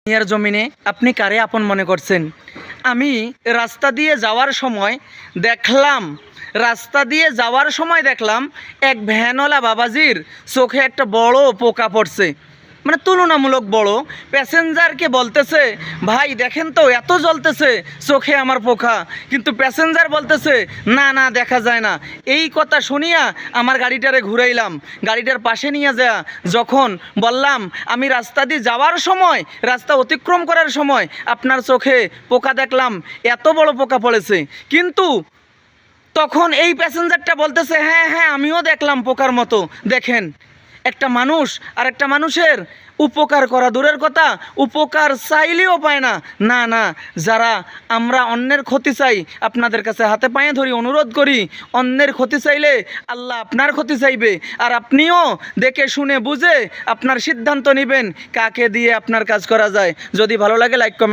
দুনিয়ার জমিনে আপনি কারে আপন মনে করছেন? আমি রাস্তা দিয়ে যাওয়ার সময় দেখলাম এক ভ্যানওয়ালা বাবাজির চোখে একটা বড় পোকা পড়ছে, মানে তুলনামূলক বড়। প্যাসেঞ্জারকে বলতেছে, ভাই দেখেন তো এত জ্বলতেছে চোখে আমার পোকা, কিন্তু প্যাসেঞ্জার বলতেছে না না দেখা যায় না। এই কথা শুনিয়া আমার গাড়িটারে ঘুরাইলাম, গাড়িটার পাশে নিয়ে যা যখন বললাম আমি রাস্তা দিয়ে যাওয়ার সময়, রাস্তা অতিক্রম করার সময় আপনার চোখে পোকা দেখলাম, এত বড় পোকা পড়েছে। কিন্তু তখন এই প্যাসেঞ্জারটা বলতেছে হ্যাঁ হ্যাঁ আমিও দেখলাম পোকার মতো। দেখেন, একটা মানুষ আর একটা মানুষের উপকার করা দূরের কথা, উপকার চাইলেও পায় না। না না, যারা আমরা অন্যের ক্ষতি চাই, আপনাদের কাছে হাতে পায়ে ধরি, অনুরোধ করি, অন্যের ক্ষতি চাইলে আল্লাহ আপনার ক্ষতি চাইবে। আর আপনিও দেখে শুনে বুঝে আপনার সিদ্ধান্ত নেবেন কাকে দিয়ে আপনার কাজ করা যায়। যদি ভালো লাগে লাইক কমেন্ট